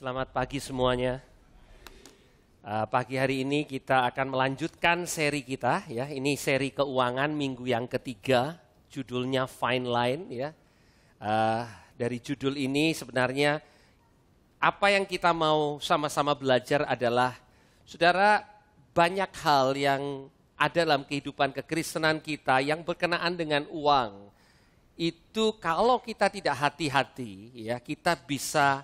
Selamat pagi semuanya. Pagi hari ini kita akan melanjutkan seri kita, ya. Ini seri keuangan minggu yang ketiga, judulnya Fine Line, ya. Dari judul ini sebenarnya apa yang kita mau sama-sama belajar adalah, saudara, banyak hal yang ada dalam kehidupan kekristenan kita yang berkenaan dengan uang. Itu kalau kita tidak hati-hati, ya, kita bisa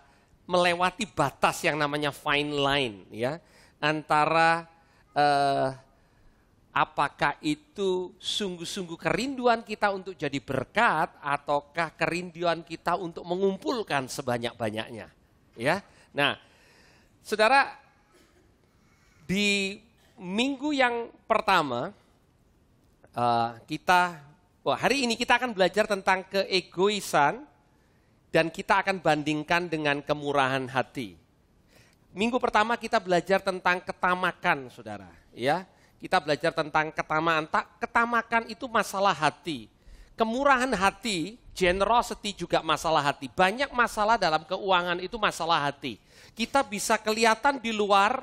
melewati batas yang namanya fine line, ya, antara apakah itu sungguh-sungguh kerinduan kita untuk jadi berkat ataukah kerinduan kita untuk mengumpulkan sebanyak-banyaknya, ya. Nah, saudara, di minggu yang pertama hari ini kita akan belajar tentang keegoisan. Dan kita akan bandingkan dengan kemurahan hati. Minggu pertama kita belajar tentang ketamakan, saudara. Ya, kita belajar tentang ketamakan. Ketamakan itu masalah hati. Kemurahan hati, generosity juga masalah hati. Banyak masalah dalam keuangan itu masalah hati. Kita bisa kelihatan di luar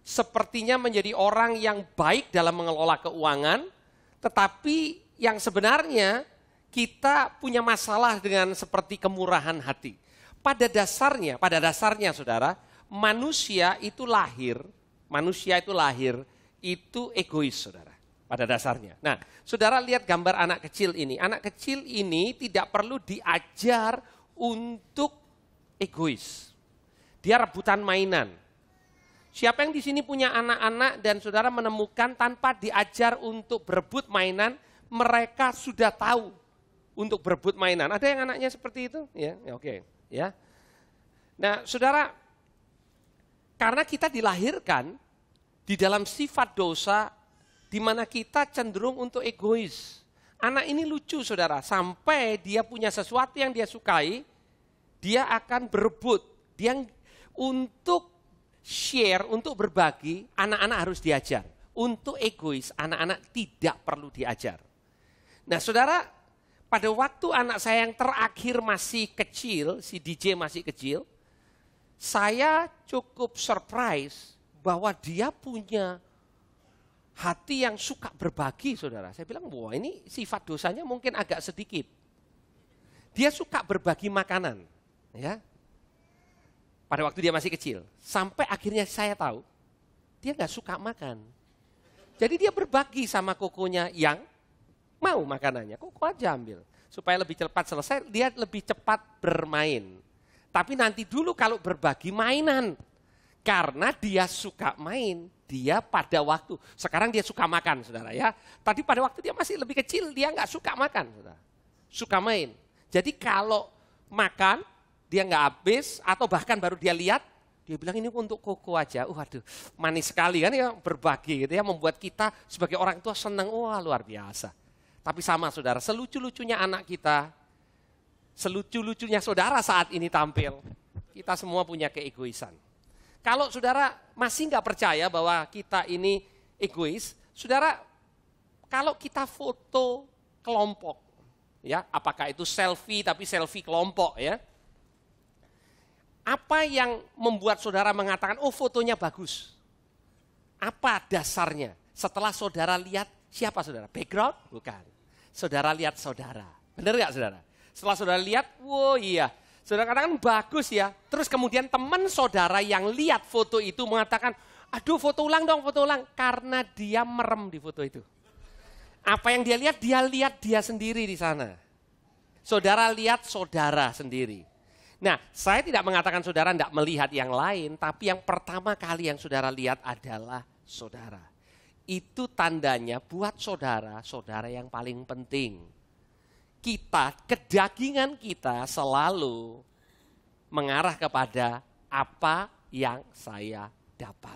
sepertinya menjadi orang yang baik dalam mengelola keuangan. Tetapi yang sebenarnya kita punya masalah dengan seperti kemurahan hati. Pada dasarnya saudara, manusia itu lahir itu egois, saudara. Pada dasarnya. Nah, saudara lihat gambar anak kecil ini. Anak kecil ini tidak perlu diajar untuk egois. Dia rebutan mainan. Siapa yang di sini punya anak-anak dan saudara menemukan tanpa diajar untuk berebut mainan, mereka sudah tahu untuk berebut mainan. Ada yang anaknya seperti itu? Ya, oke. Ya. Nah, saudara, karena kita dilahirkan di dalam sifat dosa di mana kita cenderung untuk egois. Anak ini lucu, saudara. Sampai dia punya sesuatu yang dia sukai, dia akan berebut. Dia untuk share, untuk berbagi, anak-anak harus diajar. Untuk egois, anak-anak tidak perlu diajar. Nah, saudara, pada waktu anak saya yang terakhir masih kecil, si DJ masih kecil, saya cukup surprise bahwa dia punya hati yang suka berbagi, saudara. Saya bilang, wah, ini sifat dosanya mungkin agak sedikit. Dia suka berbagi makanan, ya. Pada waktu dia masih kecil, sampai akhirnya saya tahu, dia nggak suka makan. Jadi dia berbagi sama kokonya yang mau makanannya, kok aja ambil. Supaya lebih cepat selesai, dia lebih cepat bermain. Tapi nanti dulu kalau berbagi mainan. Karena dia suka main, dia pada waktu. Sekarang dia suka makan, saudara, ya. Tadi pada waktu dia masih lebih kecil, dia nggak suka makan, saudara. Suka main. Jadi kalau makan, dia nggak habis, atau bahkan baru dia lihat, dia bilang ini untuk koko aja. Waduh, manis sekali kan ya, berbagi gitu ya. Membuat kita sebagai orang tua senang, wah luar biasa. Tapi sama, saudara, selucu-lucunya anak kita, selucu-lucunya saudara saat ini tampil, kita semua punya keegoisan. Kalau saudara masih nggak percaya bahwa kita ini egois, saudara, kalau kita foto kelompok, ya, apakah itu selfie tapi selfie kelompok, ya, apa yang membuat saudara mengatakan, oh fotonya bagus? Apa dasarnya? Setelah saudara lihat siapa, saudara? Background? Bukan. Saudara lihat saudara. Benar gak, saudara? Setelah saudara lihat, wow iya. Saudara katakan bagus ya. Terus kemudian teman saudara yang lihat foto itu mengatakan, aduh foto ulang dong, foto ulang. Karena dia merem di foto itu. Apa yang dia lihat dia sendiri di sana. Saudara lihat saudara sendiri. Nah, saya tidak mengatakan saudara tidak melihat yang lain, tapi yang pertama kali yang saudara lihat adalah saudara. Itu tandanya buat saudara, saudara yang paling penting. Kedagingan kita selalu mengarah kepada apa yang saya dapat.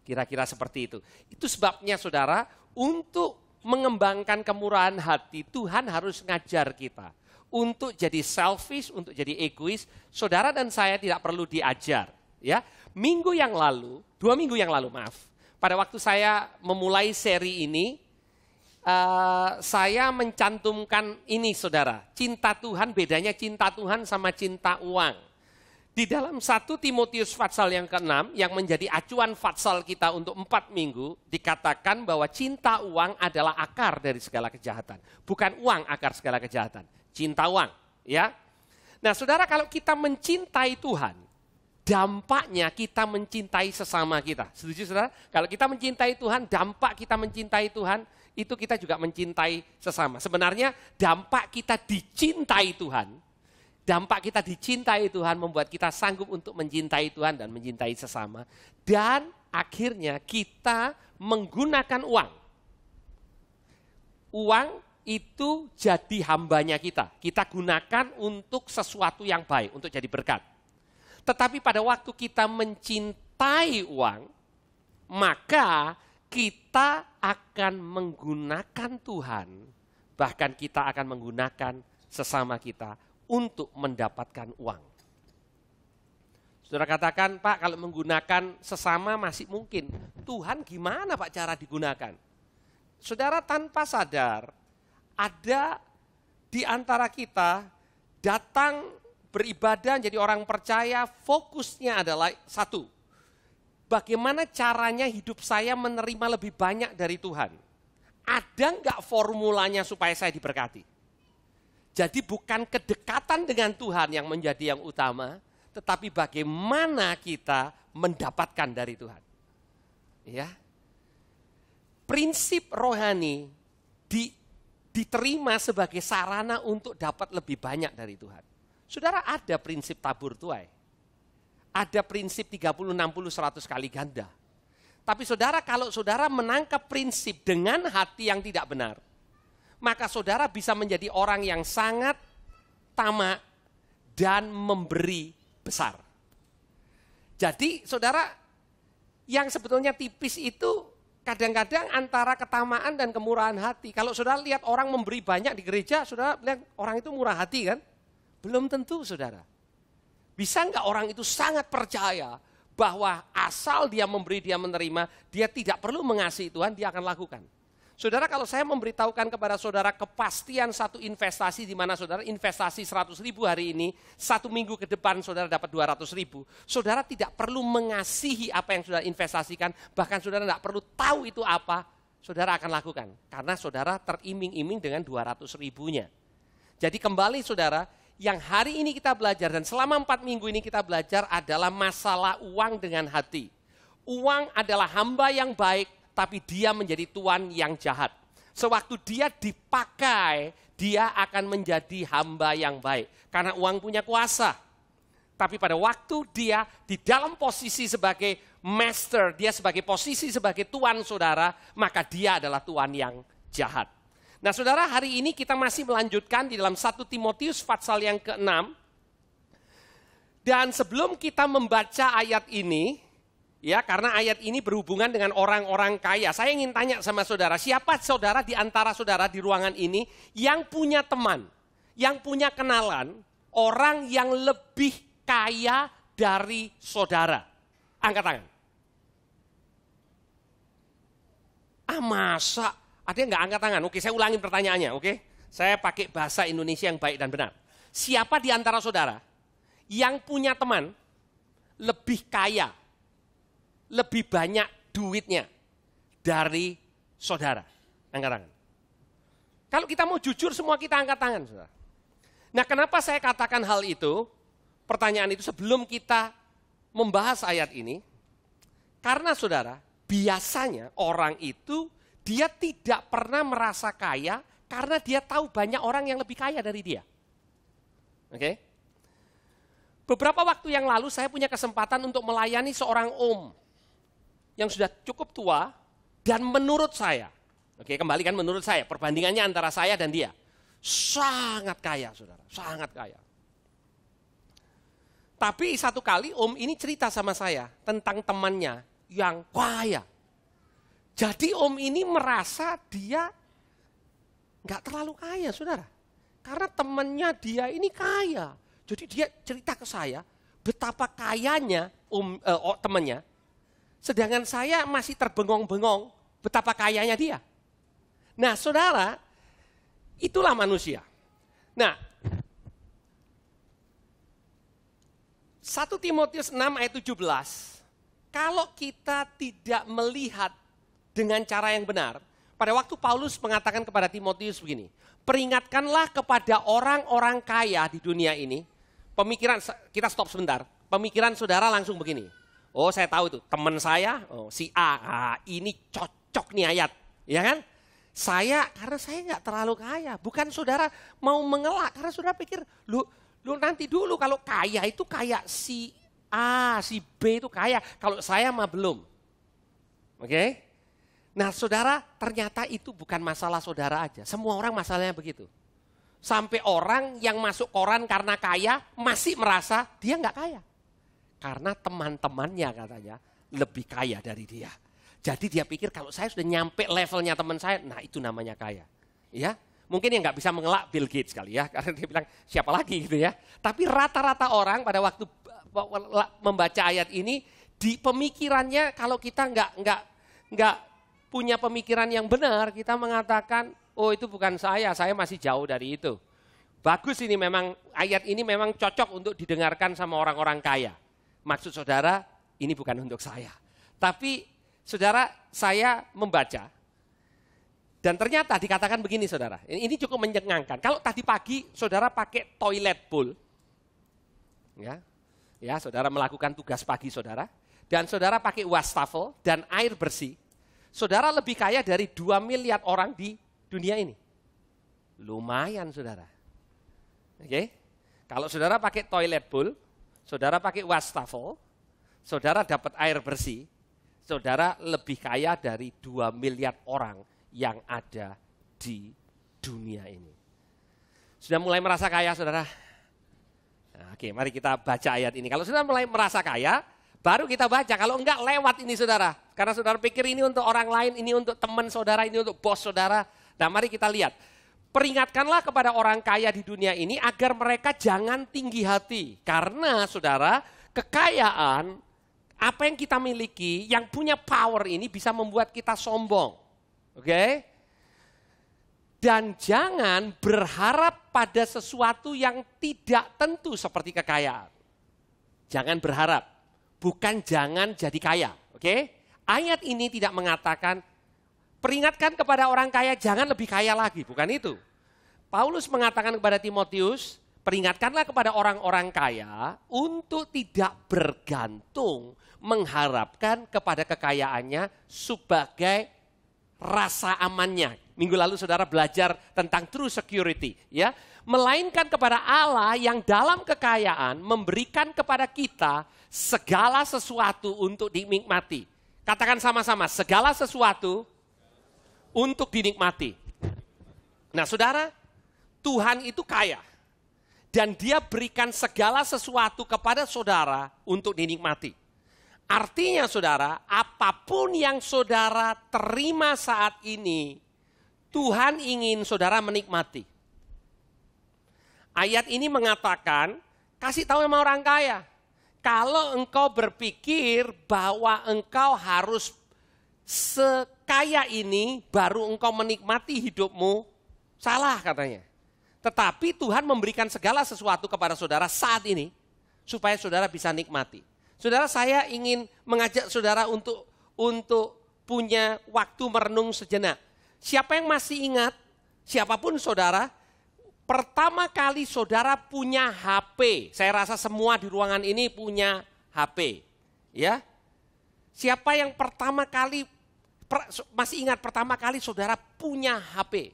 Kira-kira seperti itu. Itu sebabnya saudara, untuk mengembangkan kemurahan hati, Tuhan harus ngajar kita. Untuk jadi selfish, untuk jadi egois, saudara dan saya tidak perlu diajar. Ya, 2 minggu yang lalu, pada waktu saya memulai seri ini, saya mencantumkan ini, saudara. Cinta Tuhan, bedanya cinta Tuhan sama cinta uang. Di dalam 1 Timotius pasal yang ke-6 yang menjadi acuan pasal kita untuk 4 minggu, dikatakan bahwa cinta uang adalah akar dari segala kejahatan. Bukan uang akar segala kejahatan, cinta uang. Ya. Nah saudara, kalau kita mencintai Tuhan, dampaknya kita mencintai sesama kita. Setuju saudara? Kalau kita mencintai Tuhan, dampak kita mencintai Tuhan, itu kita juga mencintai sesama. Sebenarnya dampak kita dicintai Tuhan, dampak kita dicintai Tuhan membuat kita sanggup untuk mencintai Tuhan dan mencintai sesama. Dan akhirnya kita menggunakan uang. Uang itu jadi hambanya kita. Kita gunakan untuk sesuatu yang baik, untuk jadi berkat. Tetapi pada waktu kita mencintai uang, maka kita akan menggunakan Tuhan. Bahkan kita akan menggunakan sesama kita untuk mendapatkan uang. Saudara katakan, Pak, kalau menggunakan sesama masih mungkin. Tuhan gimana Pak cara digunakan? Saudara tanpa sadar, ada di antara kita datang beribadah jadi orang percaya, fokusnya adalah satu. Bagaimana caranya hidup saya menerima lebih banyak dari Tuhan? Ada enggak formulanya supaya saya diberkati? Jadi bukan kedekatan dengan Tuhan yang menjadi yang utama, tetapi bagaimana kita mendapatkan dari Tuhan. Ya. Prinsip rohani diterima sebagai sarana untuk dapat lebih banyak dari Tuhan. Saudara, ada prinsip tabur tuai. Ada prinsip 30, 60, 100 kali ganda. Tapi saudara, kalau saudara menangkap prinsip dengan hati yang tidak benar, maka saudara bisa menjadi orang yang sangat tamak dan memberi besar. Jadi saudara, yang sebetulnya tipis itu kadang-kadang antara ketamaan dan kemurahan hati. Kalau saudara lihat orang memberi banyak di gereja, saudara lihat orang itu murah hati kan? Belum tentu saudara. Bisa enggak orang itu sangat percaya bahwa asal dia memberi, dia menerima, dia tidak perlu mengasihi Tuhan, dia akan lakukan. Saudara, kalau saya memberitahukan kepada saudara kepastian satu investasi di mana saudara investasi 100.000 hari ini, 1 minggu ke depan saudara dapat 200.000. Saudara tidak perlu mengasihi apa yang saudara investasikan, bahkan saudara tidak perlu tahu itu apa, saudara akan lakukan. Karena saudara teriming-iming dengan 200.000-nya. Jadi kembali saudara, yang hari ini kita belajar dan selama 4 minggu ini kita belajar adalah masalah uang dengan hati. Uang adalah hamba yang baik, tapi dia menjadi tuan yang jahat. Sewaktu dia dipakai, dia akan menjadi hamba yang baik. Karena uang punya kuasa. Tapi pada waktu dia di dalam posisi sebagai master, dia sebagai posisi sebagai tuan saudara, maka dia adalah tuan yang jahat. Nah saudara, hari ini kita masih melanjutkan di dalam 1 Timotius pasal yang ke-6. Dan sebelum kita membaca ayat ini, ya, karena ayat ini berhubungan dengan orang-orang kaya. Saya ingin tanya sama saudara, siapa saudara di antara saudara di ruangan ini yang punya teman, yang punya kenalan, orang yang lebih kaya dari saudara? Angkat tangan. Masa? Ada yang nggak angkat tangan? Oke, saya ulangi pertanyaannya, oke? Saya pakai bahasa Indonesia yang baik dan benar. Siapa di antara saudara yang punya teman lebih kaya, lebih banyak duitnya dari saudara? Angkat tangan. Kalau kita mau jujur, semua kita angkat tangan, saudara. Nah, kenapa saya katakan hal itu? Pertanyaan itu sebelum kita membahas ayat ini. Karena saudara, biasanya orang itu dia tidak pernah merasa kaya karena dia tahu banyak orang yang lebih kaya dari dia. Oke? Beberapa waktu yang lalu saya punya kesempatan untuk melayani seorang om yang sudah cukup tua dan menurut saya, oke, kembali kan menurut saya, perbandingannya antara saya dan dia, sangat kaya saudara, sangat kaya. Tapi satu kali om ini cerita sama saya tentang temannya yang kaya. Jadi om ini merasa dia nggak terlalu kaya saudara. Karena temannya dia ini kaya. Jadi dia cerita ke saya betapa kayanya temannya. Sedangkan saya masih terbengong-bengong betapa kayanya dia. Nah saudara, itulah manusia. Nah, 1 Timotius 6 ayat 17. Kalau kita tidak melihat dengan cara yang benar, pada waktu Paulus mengatakan kepada Timotius begini, peringatkanlah kepada orang-orang kaya di dunia ini, pemikiran, kita stop sebentar, pemikiran saudara langsung begini, oh saya tahu itu, teman saya, si A, ini cocok nih ayat, ya kan? Karena saya nggak terlalu kaya, bukan saudara mau mengelak, karena saudara pikir, lu nanti dulu kalau kaya itu kayak si A, si B itu kaya, kalau saya mah belum. Oke? Nah saudara, ternyata itu bukan masalah saudara aja, semua orang masalahnya begitu. Sampai orang yang masuk koran karena kaya masih merasa dia nggak kaya. Karena teman-temannya katanya lebih kaya dari dia. Jadi dia pikir kalau saya sudah nyampe levelnya teman saya, nah itu namanya kaya. Ya, mungkin yang nggak bisa mengelak Bill Gates kali ya, karena dia bilang siapa lagi gitu ya. Tapi rata-rata orang pada waktu membaca ayat ini, di pemikirannya kalau kita nggak punya pemikiran yang benar, kita mengatakan, oh itu bukan saya masih jauh dari itu. Bagus ini memang, ayat ini memang cocok untuk didengarkan sama orang-orang kaya. Maksud saudara, ini bukan untuk saya. Tapi saudara, saya membaca, dan ternyata dikatakan begini saudara, ini cukup mencengangkan. Kalau tadi pagi saudara pakai toilet bowl, ya saudara melakukan tugas pagi saudara, dan saudara pakai wastafel dan air bersih, saudara lebih kaya dari 2 miliar orang di dunia ini. Lumayan saudara. Oke? Kalau saudara pakai toilet bowl, saudara pakai wastafel, saudara dapat air bersih, saudara lebih kaya dari 2 miliar orang yang ada di dunia ini. Sudah mulai merasa kaya saudara? Nah, oke, mari kita baca ayat ini. Kalau sudah mulai merasa kaya, baru kita baca. Kalau enggak lewat ini saudara. Karena saudara pikir ini untuk orang lain, ini untuk teman saudara, ini untuk bos saudara. Nah mari kita lihat. Peringatkanlah kepada orang kaya di dunia ini agar mereka jangan tinggi hati. Karena saudara, kekayaan, apa yang kita miliki, yang punya power ini bisa membuat kita sombong. Oke? Dan jangan berharap pada sesuatu yang tidak tentu seperti kekayaan. Jangan berharap, bukan jangan jadi kaya. Oke? Ayat ini tidak mengatakan, peringatkan kepada orang kaya jangan lebih kaya lagi, bukan itu. Paulus mengatakan kepada Timotius, peringatkanlah kepada orang-orang kaya untuk tidak bergantung mengharapkan kepada kekayaannya sebagai rasa amannya. Minggu lalu saudara belajar tentang true security, ya. Melainkan kepada Allah yang dalam kekayaan memberikan kepada kita segala sesuatu untuk dinikmati. Katakan sama-sama, segala sesuatu untuk dinikmati. Nah saudara, Tuhan itu kaya. Dan dia berikan segala sesuatu kepada saudara untuk dinikmati. Artinya saudara, apapun yang saudara terima saat ini, Tuhan ingin saudara menikmati. Ayat ini mengatakan, kasih tahu sama orang kaya. Kalau engkau berpikir bahwa engkau harus sekaya ini baru engkau menikmati hidupmu, salah katanya. Tetapi Tuhan memberikan segala sesuatu kepada saudara saat ini supaya saudara bisa nikmati. Saudara, saya ingin mengajak saudara untuk punya waktu merenung sejenak. Siapa yang masih ingat, siapapun saudara, pertama kali saudara punya HP. Saya rasa semua di ruangan ini punya HP. Ya. Siapa yang pertama kali masih ingat pertama kali saudara punya HP?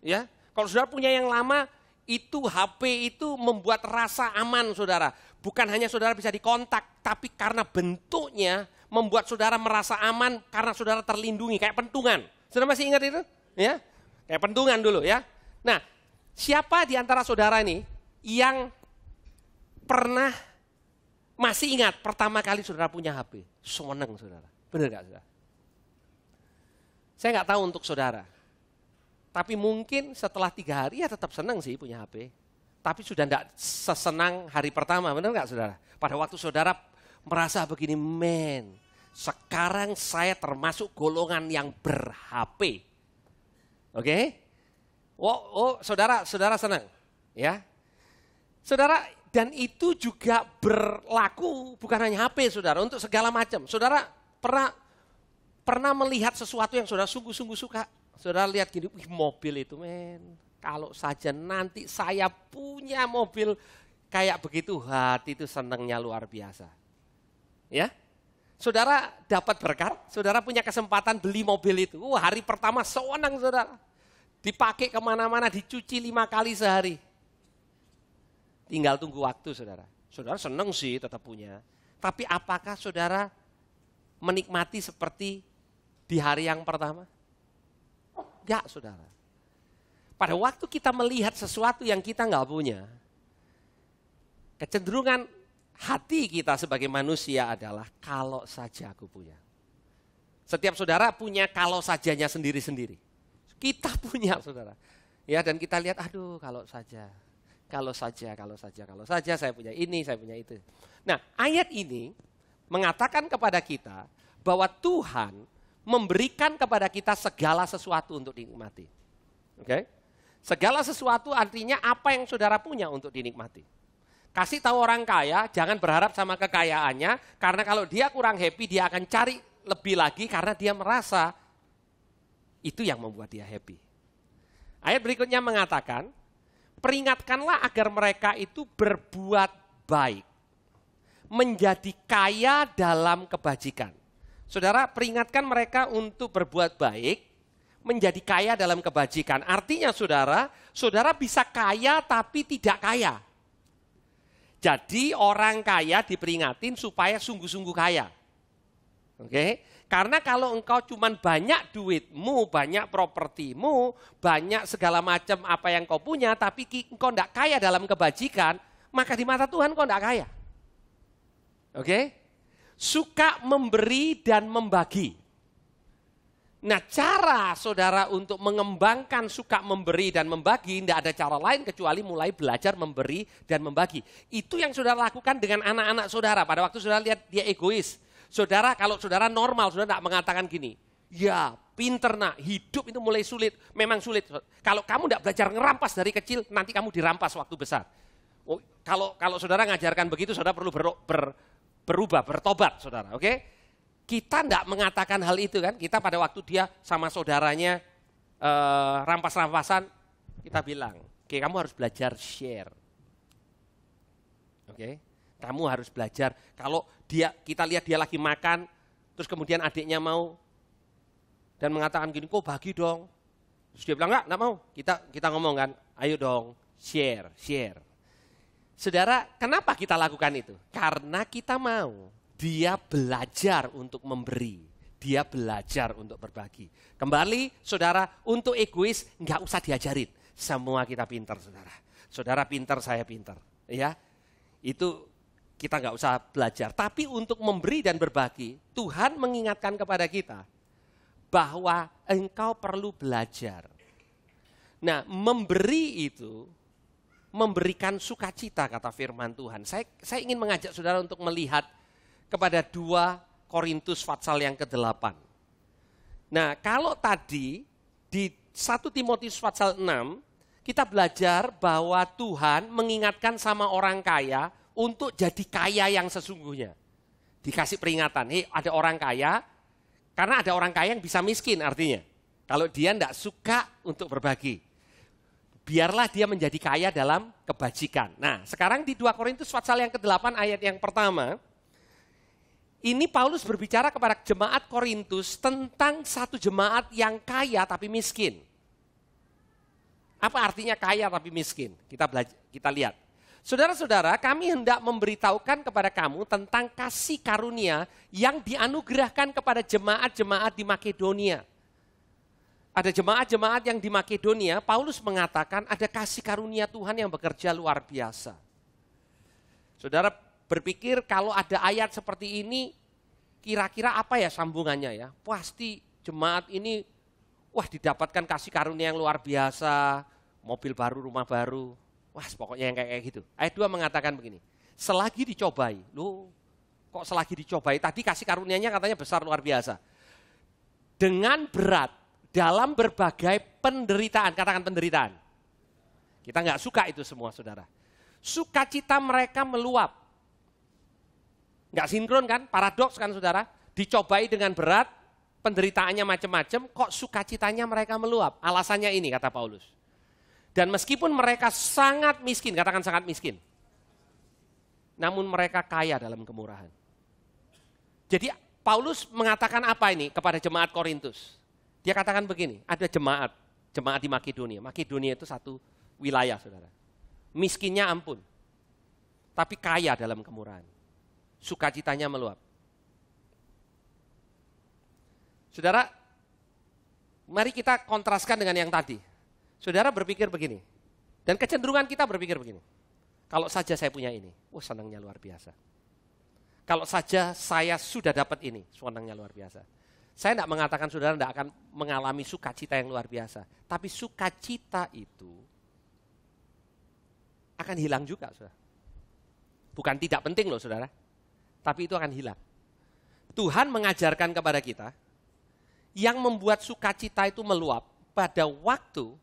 Ya. Kalau saudara punya yang lama, itu HP itu membuat rasa aman saudara. Bukan hanya saudara bisa dikontak, tapi karena bentuknya membuat saudara merasa aman karena saudara terlindungi kayak pentungan. Saudara masih ingat itu? Ya, kayak pentungan dulu ya. Nah, siapa di antara saudara ini yang pernah masih ingat pertama kali saudara punya HP? Seneng saudara, benar gak saudara? Saya nggak tahu untuk saudara. Tapi mungkin setelah 3 hari ya tetap senang sih punya HP. Tapi sudah tidak sesenang hari pertama, benar nggak saudara? Pada waktu saudara merasa begini, sekarang saya termasuk golongan yang ber-HP. Oke? Oh, saudara senang. Ya. Saudara, dan itu juga berlaku bukan hanya HP, saudara, untuk segala macam. Saudara pernah melihat sesuatu yang saudara sungguh-sungguh suka. Saudara lihat gini, wih mobil itu kalau saja nanti saya punya mobil kayak begitu, hati itu senangnya luar biasa. Ya, saudara dapat berkat, saudara punya kesempatan beli mobil itu. Hari pertama senang saudara. Dipakai kemana-mana, dicuci 5 kali sehari. Tinggal tunggu waktu saudara. Saudara senang sih tetap punya. Tapi apakah saudara menikmati seperti di hari yang pertama? Enggak saudara. Pada waktu kita melihat sesuatu yang kita enggak punya, kecenderungan hati kita sebagai manusia adalah kalau saja aku punya. Setiap saudara punya kalau sajanya sendiri-sendiri. Kita punya saudara. Ya, dan kita lihat, aduh kalau saja saya punya ini, saya punya itu. Nah, ayat ini mengatakan kepada kita bahwa Tuhan memberikan kepada kita segala sesuatu untuk dinikmati. Oke? Segala sesuatu artinya apa yang saudara punya untuk dinikmati. Kasih tahu orang kaya, jangan berharap sama kekayaannya, karena kalau dia kurang happy, dia akan cari lebih lagi karena dia merasa itu yang membuat dia happy. Ayat berikutnya mengatakan, peringatkanlah agar mereka itu berbuat baik, menjadi kaya dalam kebajikan. Saudara, peringatkan mereka untuk berbuat baik, menjadi kaya dalam kebajikan. Artinya saudara bisa kaya tapi tidak kaya. Jadi orang kaya diperingatin supaya sungguh-sungguh kaya. Oke? Karena kalau engkau cuman banyak duitmu, banyak propertimu, banyak segala macam apa yang kau punya, tapi engkau tidak kaya dalam kebajikan, maka di mata Tuhan kau tidak kaya. Oke? Suka memberi dan membagi. Nah, cara saudara untuk mengembangkan suka memberi dan membagi, tidak ada cara lain kecuali mulai belajar memberi dan membagi. Itu yang saudara lakukan dengan anak-anak saudara. Pada waktu saudara lihat dia egois. Saudara, kalau saudara normal, saudara tidak mengatakan gini, ya pinter nak, hidup itu mulai sulit, memang sulit. Kalau kamu tidak belajar ngerampas dari kecil, nanti kamu dirampas waktu besar. Oh, kalau saudara ngajarkan begitu, saudara perlu berubah, bertobat saudara, oke? Kita tidak mengatakan hal itu kan, kita pada waktu dia sama saudaranya rampas-rampasan, kita bilang, oke, kamu harus belajar share. Oke, kamu harus belajar, kalau kita lihat dia lagi makan, terus kemudian adiknya mau, dan mengatakan gini, kok bagi dong. Terus dia bilang, enggak mau, kita ngomong kan, ayo dong, share. Saudara, kenapa kita lakukan itu? Karena kita mau. Dia belajar untuk memberi. Dia belajar untuk berbagi. Kembali, saudara, untuk egois nggak usah diajarin. Semua kita pintar, saudara. Saudara pintar, saya pintar. Ya, itu kita nggak usah belajar. Tapi untuk memberi dan berbagi, Tuhan mengingatkan kepada kita bahwa engkau perlu belajar. Nah, memberi itu memberikan sukacita, kata firman Tuhan. Saya ingin mengajak saudara untuk melihat kepada 2 Korintus pasal yang ke-8. Nah, kalau tadi di 1 Timotius pasal 6, kita belajar bahwa Tuhan mengingatkan sama orang kaya untuk jadi kaya yang sesungguhnya. Dikasih peringatan, ada orang kaya, karena ada orang kaya yang bisa miskin artinya. Kalau dia tidak suka untuk berbagi. Biarlah dia menjadi kaya dalam kebajikan. Nah, sekarang di 2 Korintus pasal yang ke-8 ayat yang pertama, ini Paulus berbicara kepada jemaat Korintus tentang satu jemaat yang kaya tapi miskin. Apa artinya kaya tapi miskin? Kita lihat. Saudara-saudara, kami hendak memberitahukan kepada kamu tentang kasih karunia yang dianugerahkan kepada jemaat-jemaat di Makedonia. Ada jemaat-jemaat yang di Makedonia, Paulus mengatakan ada kasih karunia Tuhan yang bekerja luar biasa. Saudara berpikir kalau ada ayat seperti ini, kira-kira apa ya sambungannya ya? Pasti jemaat ini, didapatkan kasih karunia yang luar biasa, mobil baru, rumah baru. Pokoknya yang kayak gitu. Ayat 2 mengatakan begini, selagi dicobai, kok selagi dicobai? Tadi kasih karunianya katanya besar luar biasa. Dengan berat, dalam berbagai penderitaan, katakan penderitaan. Kita nggak suka itu semua saudara. sukacita mereka meluap. Nggak sinkron kan, paradoks kan saudara, dicobai dengan berat, penderitaannya macam-macam, kok sukacitanya mereka meluap. Alasannya ini kata Paulus. Dan meskipun mereka sangat miskin, katakan sangat miskin, namun mereka kaya dalam kemurahan. Jadi Paulus mengatakan apa ini kepada jemaat Korintus? Dia katakan begini, ada jemaat di Makedonia. Makedonia itu satu wilayah saudara. Miskinnya ampun, tapi kaya dalam kemurahan. Sukacitanya meluap. Saudara, mari kita kontraskan dengan yang tadi. Saudara berpikir begini, dan kecenderungan kita berpikir begini. Kalau saja saya punya ini, senangnya luar biasa. Kalau saja saya sudah dapat ini, senangnya luar biasa. Saya tidak mengatakan saudara tidak akan mengalami sukacita yang luar biasa. Tapi sukacita itu akan hilang juga, saudara. Bukan tidak penting loh, saudara. Tapi itu akan hilang. Tuhan mengajarkan kepada kita, yang membuat sukacita itu meluap pada waktu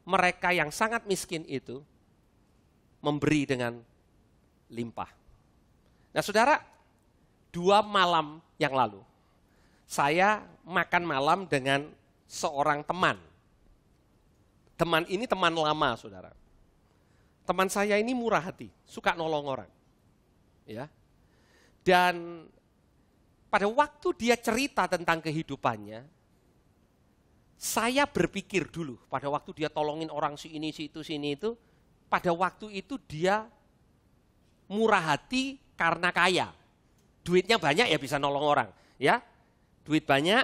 mereka yang sangat miskin itu memberi dengan limpah. Nah saudara, 2 malam yang lalu, saya makan malam dengan seorang teman. Teman ini teman lama saudara. Teman saya ini murah hati, suka nolong orang. Ya. Dan pada waktu dia cerita tentang kehidupannya, saya berpikir dulu, pada waktu dia tolongin orang si ini, si itu, pada waktu itu dia murah hati karena kaya. Duitnya banyak ya bisa nolong orang. Ya, duit banyak,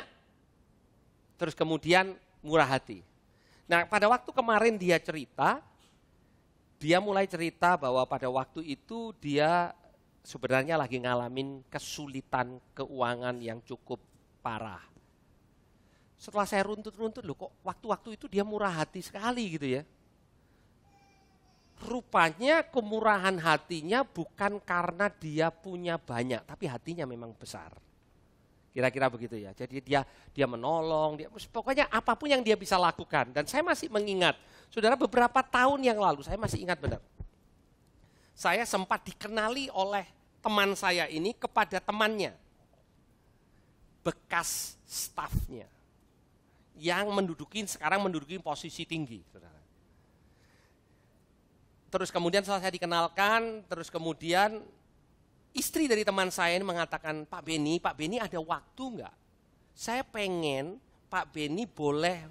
terus kemudian murah hati. Nah pada waktu kemarin dia cerita, dia mulai cerita bahwa pada waktu itu dia sebenarnya lagi ngalamin kesulitan keuangan yang cukup parah. Setelah saya runtut-runtut, loh kok waktu-waktu itu dia murah hati sekali gitu ya. Rupanya kemurahan hatinya bukan karena dia punya banyak, tapi hatinya memang besar. Kira-kira begitu ya. Jadi dia menolong, pokoknya apapun yang dia bisa lakukan. Dan saya masih mengingat, saudara beberapa tahun yang lalu, saya masih ingat benar. Saya sempat dikenali oleh teman saya ini kepada temannya, bekas stafnya. Yang sekarang menduduki posisi tinggi, saudara. Terus kemudian setelah saya dikenalkan, terus kemudian istri dari teman saya ini mengatakan, Pak Beni ada waktu enggak? Saya pengen Pak Beni boleh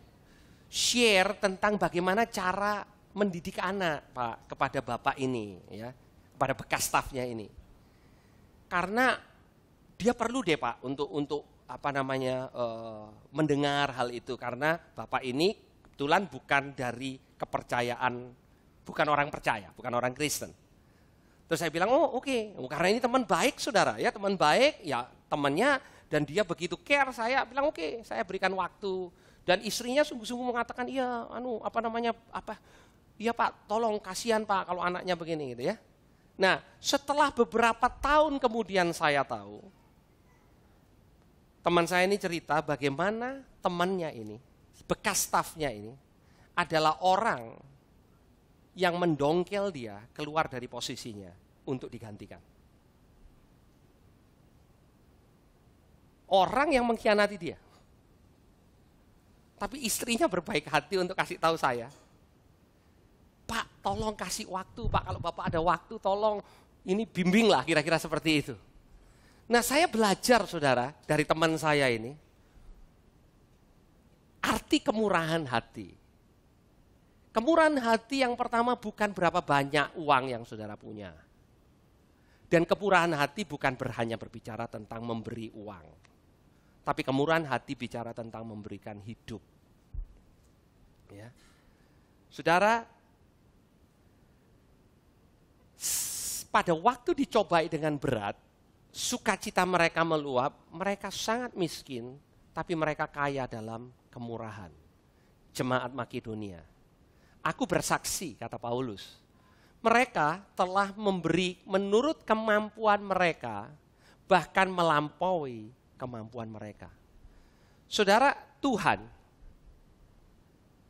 share tentang bagaimana cara mendidik anak, Pak, kepada Bapak ini, ya, kepada bekas stafnya ini. Karena dia perlu deh Pak untuk mendengar hal itu, karena Bapak ini kebetulan bukan dari kepercayaan, bukan orang percaya, bukan orang Kristen. Terus saya bilang, oke. Karena ini teman baik saudara, ya teman baik, ya temannya, dan dia begitu care, saya bilang oke, saya berikan waktu. Dan istrinya sungguh-sungguh mengatakan, iya Pak, tolong kasihan Pak kalau anaknya begini gitu ya. Nah setelah beberapa tahun kemudian saya tahu, teman saya ini cerita bagaimana temannya ini, bekas stafnya ini, adalah orang yang mendongkel dia keluar dari posisinya untuk digantikan. Orang yang mengkhianati dia. Tapi istrinya berbaik hati untuk kasih tahu saya, Pak tolong kasih waktu Pak, kalau Bapak ada waktu tolong ini bimbing lah, kira-kira seperti itu. Nah saya belajar saudara dari teman saya ini, arti kemurahan hati. Kemurahan hati yang pertama bukan berapa banyak uang yang saudara punya. Dan kemurahan hati bukan hanya berbicara tentang memberi uang. Tapi kemurahan hati bicara tentang memberikan hidup. Ya. Saudara, pada waktu dicobai dengan berat, sukacita mereka meluap, mereka sangat miskin, tapi mereka kaya dalam kemurahan. Jemaat Makedonia. Aku bersaksi, kata Paulus, mereka telah memberi menurut kemampuan mereka, bahkan melampaui kemampuan mereka. Saudara, Tuhan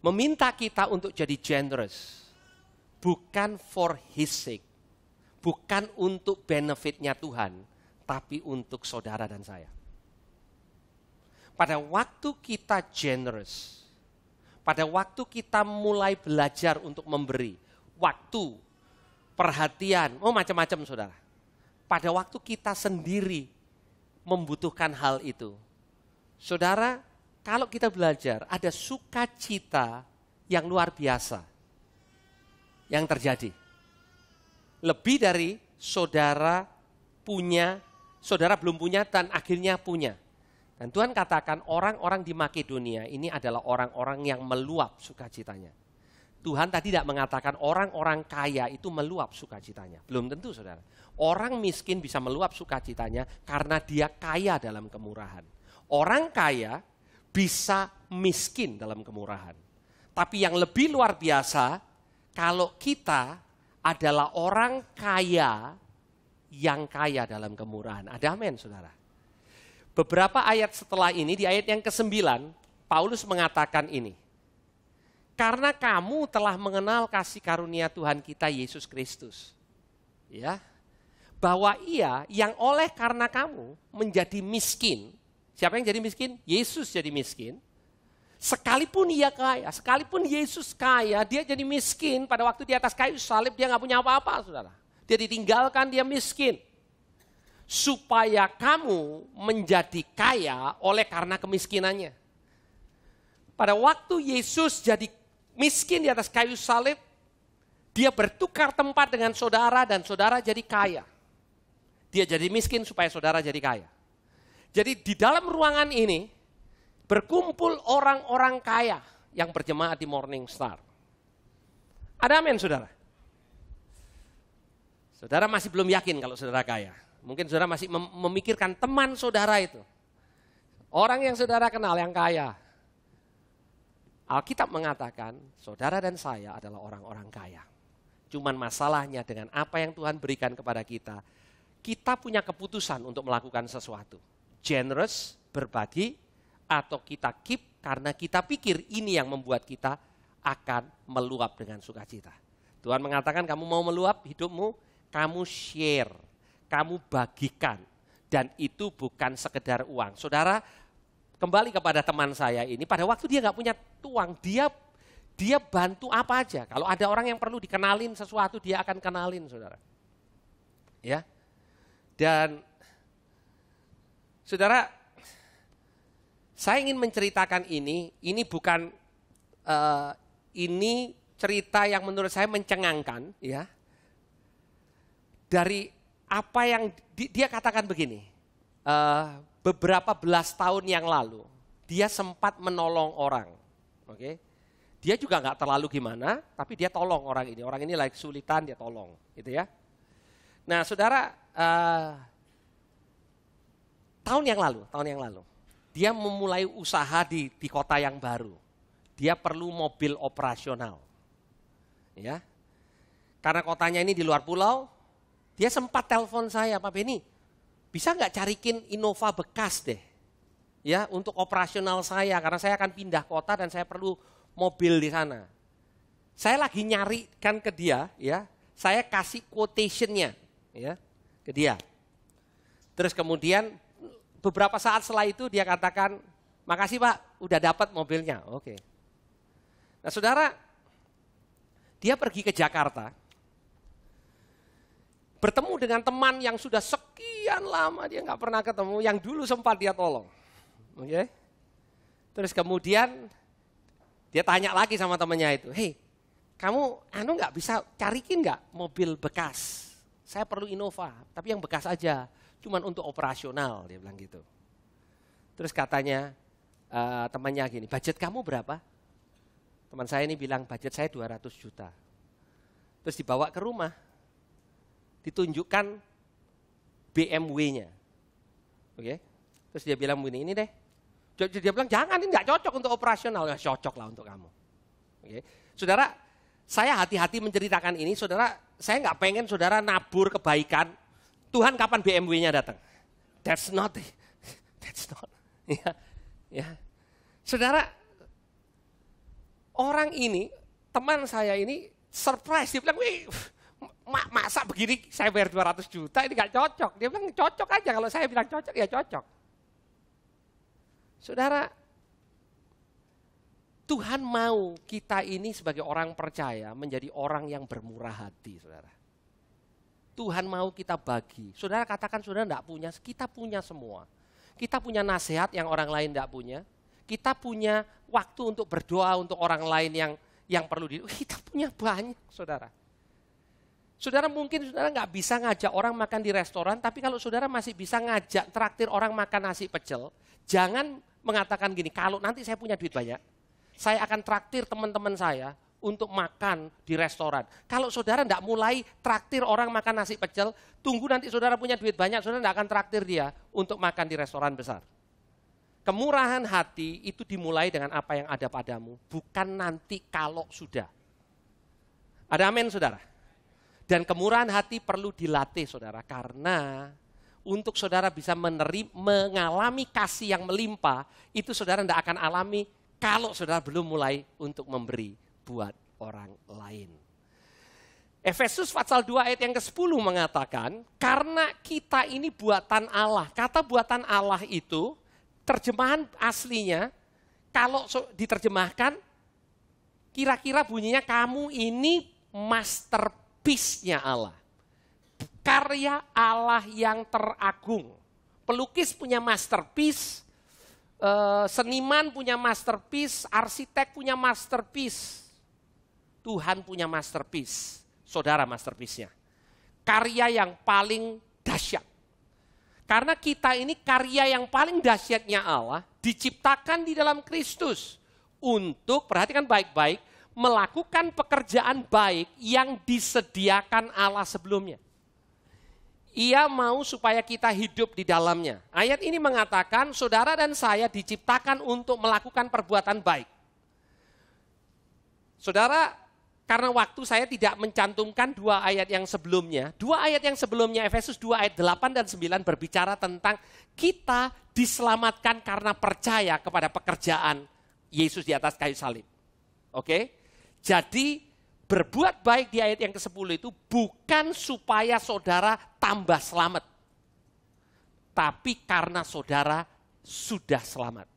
meminta kita untuk jadi generous, bukan for his sake, bukan untuk benefitnya Tuhan, tapi untuk saudara dan saya. Pada waktu kita generous, pada waktu kita mulai belajar untuk memberi, waktu, perhatian, macam-macam saudara. Pada waktu kita sendiri membutuhkan hal itu. Saudara, kalau kita belajar, ada sukacita yang luar biasa yang terjadi. Lebih dari saudara punya, saudara belum punya dan akhirnya punya. Dan Tuhan katakan orang-orang di Makedonia ini adalah orang-orang yang meluap sukacitanya. Tuhan tadi tidak mengatakan orang-orang kaya itu meluap sukacitanya. Belum tentu saudara. Orang miskin bisa meluap sukacitanya karena dia kaya dalam kemurahan. Orang kaya bisa miskin dalam kemurahan. Tapi yang lebih luar biasa, kalau kita adalah orang kaya yang kaya dalam kemurahan. Ada amin saudara. Beberapa ayat setelah ini, di ayat yang ke-9, Paulus mengatakan ini. Karena kamu telah mengenal kasih karunia Tuhan kita Yesus Kristus. Ya, bahwa ia yang oleh karena kamu menjadi miskin. Siapa yang jadi miskin? Yesus jadi miskin. Sekalipun ia kaya, sekalipun Yesus kaya, dia jadi miskin. Pada waktu di atas kayu salib dia nggak punya apa-apa saudara. Dia ditinggalkan, dia miskin. Supaya kamu menjadi kaya oleh karena kemiskinannya. Pada waktu Yesus jadi miskin di atas kayu salib, dia bertukar tempat dengan saudara dan saudara jadi kaya. Dia jadi miskin supaya saudara jadi kaya. Jadi di dalam ruangan ini berkumpul orang-orang kaya yang berjemaat di Morning Star. Ada amin saudara? Saudara masih belum yakin kalau saudara kaya. Mungkin saudara masih memikirkan teman saudara itu. Orang yang saudara kenal yang kaya. Alkitab mengatakan saudara dan saya adalah orang-orang kaya. Cuman masalahnya dengan apa yang Tuhan berikan kepada kita, kita punya keputusan untuk melakukan sesuatu. Generous, berbagi, atau kita keep karena kita pikir ini yang membuat kita akan meluap dengan sukacita. Tuhan mengatakan kamu mau meluap hidupmu, kamu share, kamu bagikan. Dan itu bukan sekedar uang. Saudara, kembali kepada teman saya ini, pada waktu dia nggak punya uang, dia bantu apa aja. Kalau ada orang yang perlu dikenalin sesuatu, dia akan kenalin saudara. Ya. Dan saudara, saya ingin menceritakan ini bukan, ini cerita yang menurut saya mencengangkan. Ya. Dari apa yang dia katakan begini, beberapa belas tahun yang lalu, dia sempat menolong orang. Oke. Dia juga nggak terlalu gimana, tapi dia tolong orang ini. Orang ini lagi kesulitan, dia tolong. Gitu ya. Nah saudara, tahun yang lalu, dia memulai usaha di kota yang baru. Dia perlu mobil operasional. Ya. Karena kotanya ini di luar pulau, dia sempat telepon saya, Pak Beni, bisa nggak carikin Innova bekas deh. Ya, untuk operasional saya, karena saya akan pindah kota dan saya perlu mobil di sana. Saya lagi nyarikan ke dia, ya. Saya kasih quotation-nya, ya, ke dia. Terus kemudian beberapa saat setelah itu dia katakan, makasih Pak, udah dapat mobilnya. Oke. Nah saudara, dia pergi ke Jakarta, bertemu dengan teman yang sudah sekian lama dia nggak pernah ketemu, yang dulu sempat dia tolong. Oke. Terus kemudian dia tanya lagi sama temannya itu, hei, kamu nggak bisa carikin nggak mobil bekas? Saya perlu Innova, tapi yang bekas aja, cuman untuk operasional, dia bilang gitu. Terus katanya temannya gini, budget kamu berapa? Teman saya ini bilang budget saya 200 juta. Terus dibawa ke rumah, ditunjukkan BMW-nya. Oke. Terus dia bilang begini, ini deh. Dia bilang jangan, ini nggak cocok untuk operasional. Ya cocok lah untuk kamu. Oke. Saudara, saya hati-hati menceritakan ini. Saudara, saya nggak pengen saudara nabur kebaikan. Tuhan kapan BMW-nya datang? That's not. Ya. Saudara, orang ini, teman saya ini surprise. Dia bilang, wih, Masa begini saya bayar 200 juta, ini gak cocok. Dia bilang cocok aja, kalau saya bilang cocok ya cocok. Saudara, Tuhan mau kita ini sebagai orang percaya menjadi orang yang bermurah hati, saudara. Tuhan mau kita bagi. Saudara katakan saudara enggak punya, kita punya semua. Kita punya nasihat yang orang lain enggak punya. Kita punya waktu untuk berdoa untuk orang lain yang perlu kita punya banyak, saudara. Saudara mungkin saudara nggak bisa ngajak orang makan di restoran, tapi kalau saudara masih bisa ngajak traktir orang makan nasi pecel, jangan mengatakan gini, kalau nanti saya punya duit banyak, saya akan traktir teman-teman saya untuk makan di restoran. Kalau saudara nggak mulai traktir orang makan nasi pecel, tunggu nanti saudara punya duit banyak, saudara nggak akan traktir dia untuk makan di restoran besar. Kemurahan hati itu dimulai dengan apa yang ada padamu, bukan nanti kalau sudah. Ada amin saudara? Dan kemurahan hati perlu dilatih saudara, karena untuk saudara bisa mengalami kasih yang melimpah, itu saudara tidak akan alami kalau saudara belum mulai untuk memberi buat orang lain. Efesus pasal 2 ayat yang ke-10 mengatakan, karena kita ini buatan Allah. Kata buatan Allah itu, terjemahan aslinya, kalau diterjemahkan, kira-kira bunyinya kamu ini masterpiece-nya Allah. Karya Allah yang teragung. Pelukis punya masterpiece, seniman punya masterpiece, arsitek punya masterpiece. Tuhan punya masterpiece, saudara masterpiece-nya. Karya yang paling dahsyat. Karena kita ini karya yang paling dahsyatnya Allah, diciptakan di dalam Kristus. Untuk, perhatikan baik-baik, melakukan pekerjaan baik yang disediakan Allah sebelumnya. Ia mau supaya kita hidup di dalamnya. Ayat ini mengatakan, saudara dan saya diciptakan untuk melakukan perbuatan baik. Saudara, karena waktu saya tidak mencantumkan dua ayat yang sebelumnya. Dua ayat yang sebelumnya, Efesus 2 ayat 8 dan 9 berbicara tentang kita diselamatkan karena percaya kepada pekerjaan Yesus di atas kayu salib. Oke? Jadi berbuat baik di ayat yang ke-10 itu bukan supaya saudara tambah selamat. Tapi karena saudara sudah selamat.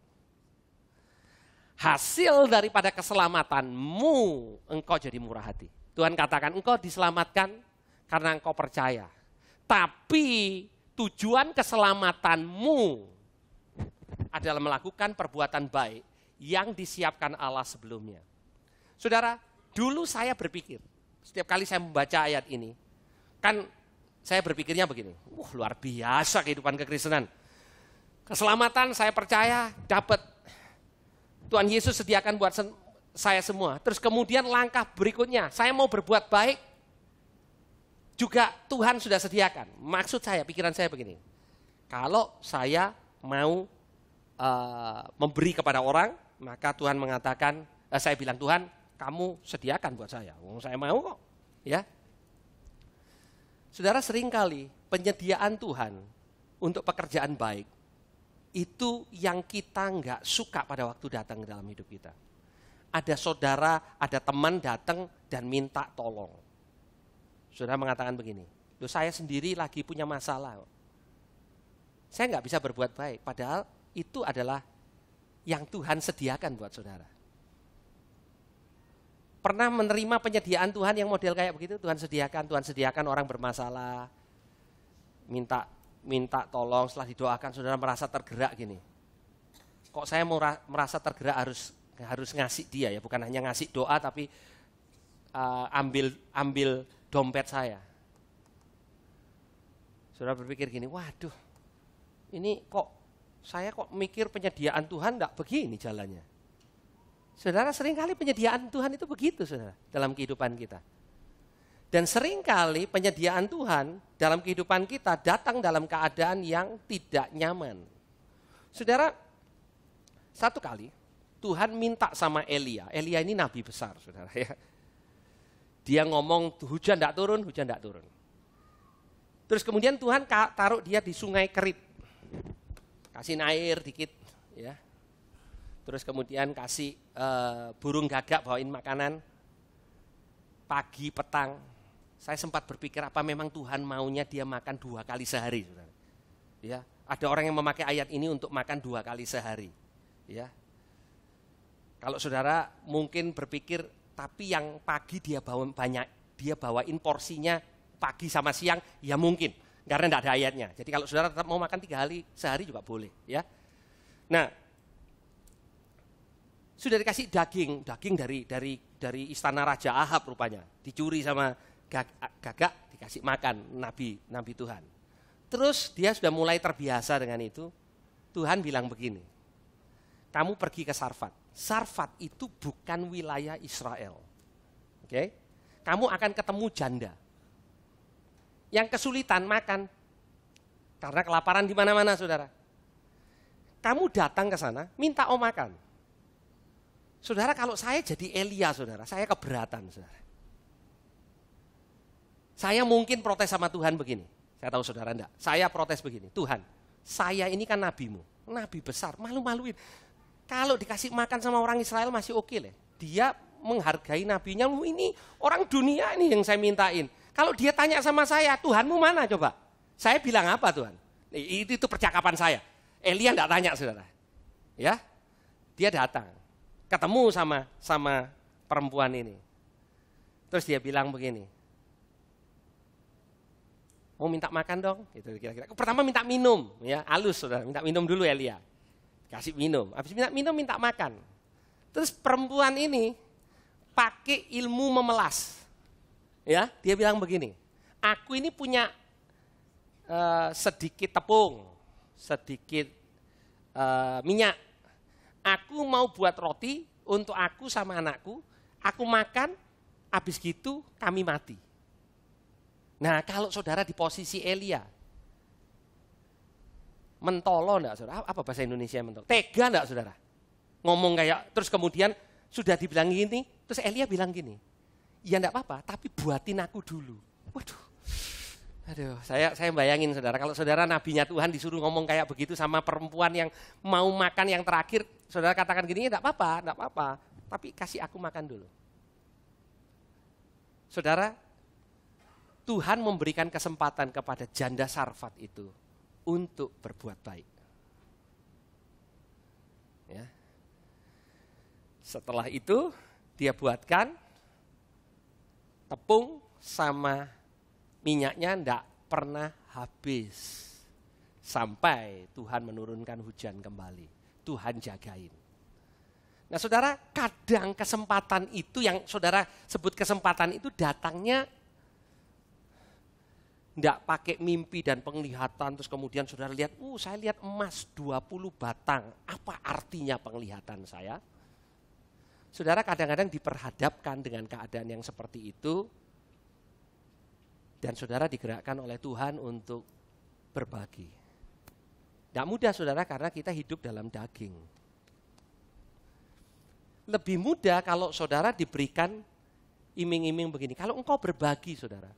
Hasil daripada keselamatanmu, engkau jadi murah hati. Tuhan katakan engkau diselamatkan karena engkau percaya. Tapi tujuan keselamatanmu adalah melakukan perbuatan baik yang disiapkan Allah sebelumnya. Saudara, dulu saya berpikir, setiap kali saya membaca ayat ini, kan saya berpikirnya begini, luar biasa kehidupan kekristenan. Keselamatan saya percaya dapat. Tuhan Yesus sediakan buat saya semua. Terus kemudian langkah berikutnya, saya mau berbuat baik, juga Tuhan sudah sediakan. Maksud saya, pikiran saya begini, kalau saya mau memberi kepada orang, maka Tuhan mengatakan, saya bilang Tuhan, kamu sediakan buat saya. Saya mau kok. Ya. Saudara, seringkali penyediaan Tuhan untuk pekerjaan baik itu yang kita nggak suka pada waktu datang dalam hidup kita. Ada saudara, ada teman datang dan minta tolong. Saudara mengatakan begini, loh saya sendiri lagi punya masalah. Saya nggak bisa berbuat baik, padahal itu adalah yang Tuhan sediakan buat saudara. Pernah menerima penyediaan Tuhan yang model kayak begitu? Tuhan sediakan orang bermasalah, minta tolong, setelah didoakan saudara merasa tergerak gini. Kok saya merasa tergerak harus ngasih dia ya, bukan hanya ngasih doa tapi ambil dompet saya. Saudara berpikir gini, waduh, ini saya kok mikir penyediaan Tuhan enggak begini jalannya. Saudara, seringkali penyediaan Tuhan itu begitu saudara dalam kehidupan kita. Dan seringkali penyediaan Tuhan dalam kehidupan kita datang dalam keadaan yang tidak nyaman. Saudara, satu kali Tuhan minta sama Elia. Elia ini nabi besar, saudara ya. Dia ngomong hujan tidak turun. Terus kemudian Tuhan taruh dia di sungai Kerit. Kasih air dikit ya. Terus kemudian kasih burung gagak bawain makanan. Pagi, petang. Saya sempat berpikir apa memang Tuhan maunya dia makan 2 kali sehari, saudara. Ya, ada orang yang memakai ayat ini untuk makan 2 kali sehari. Ya, kalau saudara mungkin berpikir, tapi yang pagi dia bawa banyak, dia bawain porsinya pagi sama siang, ya mungkin, karena tidak ada ayatnya. Jadi kalau saudara tetap mau makan 3 kali sehari juga boleh. Ya, nah, sudah dikasih daging dari istana Raja Ahab rupanya, dicuri sama Gagak, dikasih makan nabi Tuhan. Terus dia sudah mulai terbiasa dengan itu. Tuhan bilang begini, kamu pergi ke Sarfat. Sarfat itu bukan wilayah Israel. Oke? Kamu akan ketemu janda yang kesulitan makan karena kelaparan di mana-mana, saudara. Kamu datang ke sana, minta makan. Saudara, kalau saya jadi Elia, saudara, saya keberatan, saudara. Saya mungkin protes sama Tuhan begini. Saya tahu saudara enggak. Saya protes begini. Tuhan, saya ini kan nabimu. Nabi besar, malu-maluin. Kalau dikasih makan sama orang Israel masih oke lah. Dia menghargai nabinya. Ini orang dunia ini yang saya mintain. Kalau dia tanya sama saya, Tuhanmu mana coba? Saya bilang apa Tuhan? Itu percakapan saya. Elia enggak tanya saudara. Ya, dia datang. Ketemu sama perempuan ini. Terus dia bilang begini, mau minta makan dong, gitu kira-kira. Pertama minta minum, ya halus saudara, minta minum dulu Elia, kasih minum. Habis minta minum minta makan. Terus perempuan ini pakai ilmu memelas, ya dia bilang begini, aku ini punya sedikit tepung, sedikit minyak. Aku mau buat roti untuk aku sama anakku, aku makan, habis gitu kami mati. Nah, kalau saudara di posisi Elia, mentolo enggak saudara? Apa bahasa Indonesia mentolo? Tega enggak saudara? Ngomong kayak, terus kemudian sudah dibilang gini, terus Elia bilang gini, ya enggak apa-apa, tapi buatin aku dulu. Waduh, aduh, saya bayangin saudara, kalau saudara nabinya Tuhan disuruh ngomong kayak begitu sama perempuan yang mau makan yang terakhir, saudara katakan gini, enggak apa-apa, tapi kasih aku makan dulu. Saudara, Tuhan memberikan kesempatan kepada janda Sarfat itu untuk berbuat baik. Ya. Setelah itu dia buatkan tepung sama minyaknya tidak pernah habis. Sampai Tuhan menurunkan hujan kembali. Tuhan jagain. Nah saudara, kadang kesempatan itu yang saudara sebut kesempatan itu datangnya tidak pakai mimpi dan penglihatan, terus kemudian saudara lihat, saya lihat emas 20 batang, apa artinya penglihatan saya? Saudara kadang-kadang diperhadapkan dengan keadaan yang seperti itu, dan saudara digerakkan oleh Tuhan untuk berbagi. Tidak mudah saudara karena kita hidup dalam daging. Lebih mudah kalau saudara diberikan iming-iming begini, kalau engkau berbagi saudara,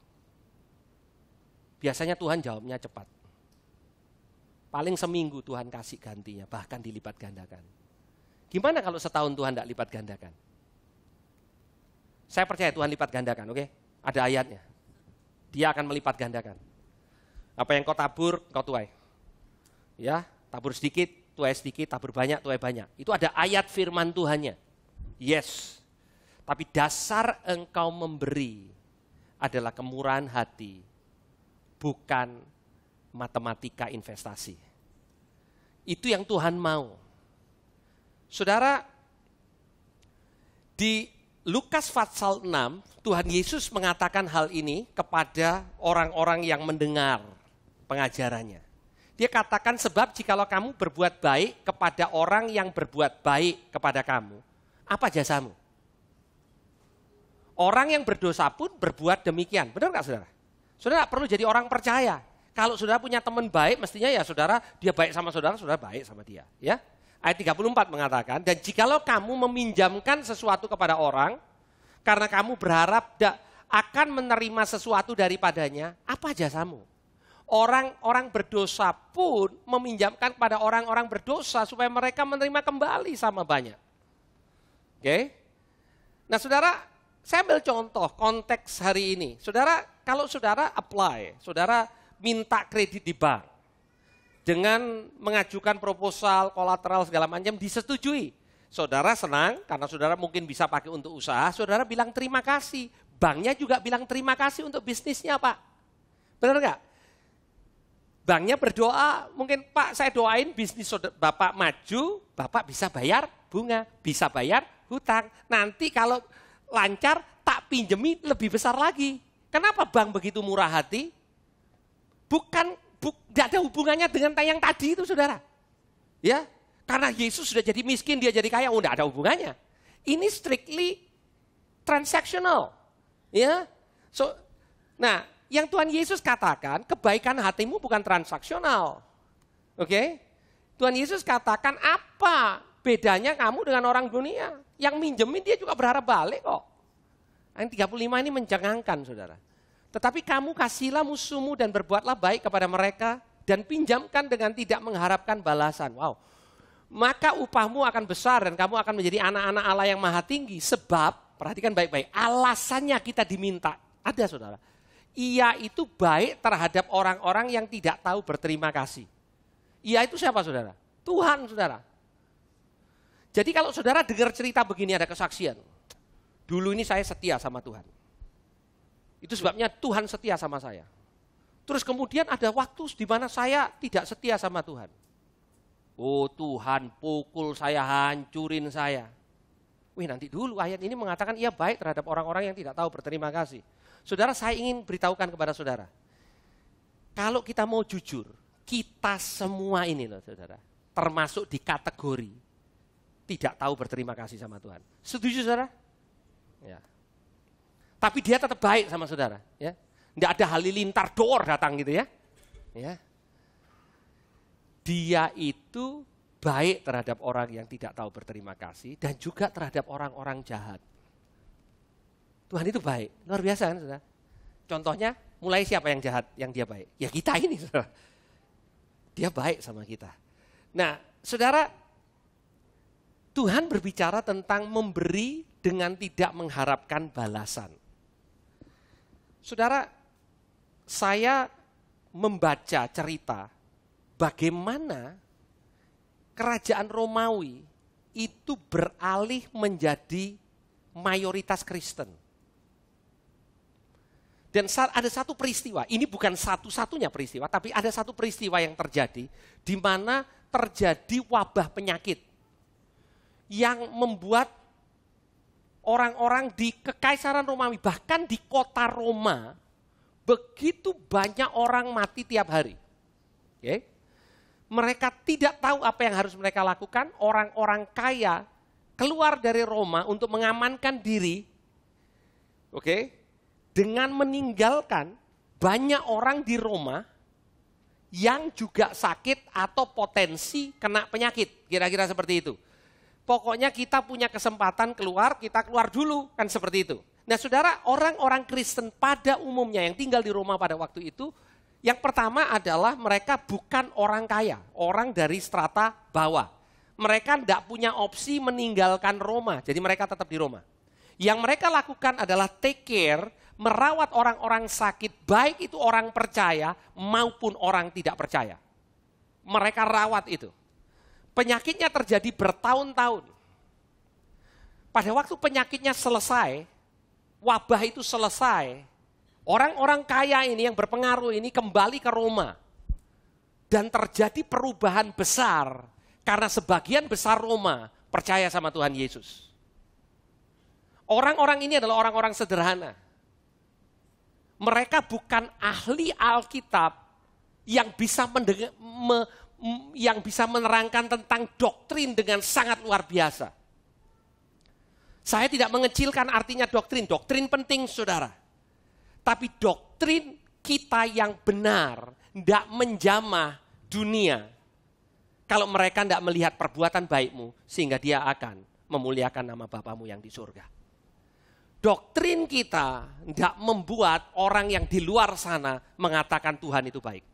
biasanya Tuhan jawabnya cepat. Paling seminggu Tuhan kasih gantinya, bahkan dilipat gandakan. Gimana kalau setahun Tuhan tidak lipat gandakan? Saya percaya Tuhan lipat gandakan, oke? Ada ayatnya. Dia akan melipat gandakan. Apa yang kau tabur, kau tuai. Ya, tabur sedikit, tuai sedikit, tabur banyak, tuai banyak. Itu ada ayat firman Tuhannya. Yes. Tapi dasar engkau memberi adalah kemurahan hati, bukan matematika investasi. Itu yang Tuhan mau. Saudara, di Lukas pasal 6, Tuhan Yesus mengatakan hal ini kepada orang-orang yang mendengar pengajarannya. Dia katakan, sebab jikalau kamu berbuat baik kepada orang yang berbuat baik kepada kamu, apa jasamu? Orang yang berdosa pun berbuat demikian. Benar nggak saudara? Saudara perlu jadi orang percaya. Kalau saudara punya teman baik, mestinya ya saudara, dia baik sama saudara, saudara baik sama dia. Ya. Ayat 34 mengatakan, dan jikalau kamu meminjamkan sesuatu kepada orang, karena kamu berharap akan menerima sesuatu daripadanya, apa jasamu? Orang-orang berdosa pun meminjamkan kepada orang-orang berdosa supaya mereka menerima kembali sama banyak. Oke? Nah saudara, saya ambil contoh konteks hari ini. Saudara, kalau saudara apply, saudara minta kredit di bank, dengan mengajukan proposal, kolateral segala macam disetujui. Saudara senang karena saudara mungkin bisa pakai untuk usaha, saudara bilang terima kasih. Banknya juga bilang terima kasih untuk bisnisnya, Pak. Benar nggak? Banknya berdoa, mungkin Pak saya doain bisnis Bapak maju, Bapak bisa bayar bunga, bisa bayar hutang. Nanti kalau lancar tak pinjemi lebih besar lagi. Kenapa bank begitu murah hati? Tidak ada hubungannya dengan yang tadi itu, saudara. Ya, karena Yesus sudah jadi miskin, dia jadi kaya, tidak ada hubungannya. Ini strictly transactional. Ya, nah, yang Tuhan Yesus katakan, kebaikan hatimu bukan transaksional. Oke? Tuhan Yesus katakan, apa bedanya kamu dengan orang dunia? Yang minjemin dia juga berharap balik kok. Ayat 35 ini mencengangkan, saudara. Tetapi kamu kasihlah musuhmu dan berbuatlah baik kepada mereka dan pinjamkan dengan tidak mengharapkan balasan. Wow. Maka upahmu akan besar dan kamu akan menjadi anak-anak Allah yang maha tinggi. Sebab, perhatikan baik-baik, alasannya kita diminta. Ada, saudara. Ia itu baik terhadap orang-orang yang tidak tahu berterima kasih. Ia itu siapa, saudara? Tuhan, saudara. Jadi kalau saudara dengar cerita begini, ada kesaksian. Dulu ini saya setia sama Tuhan. Itu sebabnya Tuhan setia sama saya. Terus kemudian ada waktu di mana saya tidak setia sama Tuhan. Oh, Tuhan pukul saya, hancurin saya. Wih, nanti dulu ayat ini mengatakan ia baik terhadap orang-orang yang tidak tahu berterima kasih. Saudara, saya ingin beritahukan kepada saudara. Kalau kita mau jujur, kita semua ini loh, saudara, termasuk di kategori tidak tahu berterima kasih sama Tuhan. Setuju, saudara? Ya. Tapi dia tetap baik sama saudara, ya. Tidak ada halilintar dor datang gitu ya. Ya. Dia itu baik terhadap orang yang tidak tahu berterima kasih dan juga terhadap orang-orang jahat. Tuhan itu baik, luar biasa kan, saudara. Contohnya, mulai siapa yang jahat, yang dia baik? Ya kita ini, saudara. Dia baik sama kita. Nah, saudara, Tuhan berbicara tentang memberi dengan tidak mengharapkan balasan. Saudara, saya membaca cerita bagaimana kerajaan Romawi itu beralih menjadi mayoritas Kristen. Dan ada satu peristiwa, ini bukan satu-satunya peristiwa, tapi ada satu peristiwa yang terjadi di mana terjadi wabah penyakit yang membuat orang-orang di Kekaisaran Romawi, bahkan di kota Roma, begitu banyak orang mati tiap hari. Okay? Mereka tidak tahu apa yang harus mereka lakukan, orang-orang kaya keluar dari Roma untuk mengamankan diri, dengan meninggalkan banyak orang di Roma yang juga sakit atau potensi kena penyakit, kira-kira seperti itu. Pokoknya kita punya kesempatan keluar, kita keluar dulu, kan seperti itu. Nah, saudara, orang-orang Kristen pada umumnya yang tinggal di Roma pada waktu itu, yang pertama adalah mereka bukan orang kaya, orang dari strata bawah. Mereka tidak punya opsi meninggalkan Roma, jadi mereka tetap di Roma. Yang mereka lakukan adalah take care, merawat orang-orang sakit, baik itu orang percaya maupun orang tidak percaya. Mereka rawat itu. Penyakitnya terjadi bertahun-tahun. Pada waktu penyakitnya selesai, wabah itu selesai, orang-orang kaya ini yang berpengaruh ini kembali ke Roma. Dan terjadi perubahan besar, karena sebagian besar Roma percaya sama Tuhan Yesus. Orang-orang ini adalah orang-orang sederhana. Mereka bukan ahli Alkitab yang bisa menerangkan tentang doktrin dengan sangat luar biasa. Saya tidak mengecilkan artinya doktrin. Doktrin penting, saudara. Tapi doktrin kita yang benar, tidak menjamah dunia. Kalau mereka tidak melihat perbuatan baikmu, sehingga dia akan memuliakan nama Bapamu yang di surga. Doktrin kita tidak membuat orang yang di luar sana mengatakan Tuhan itu baik.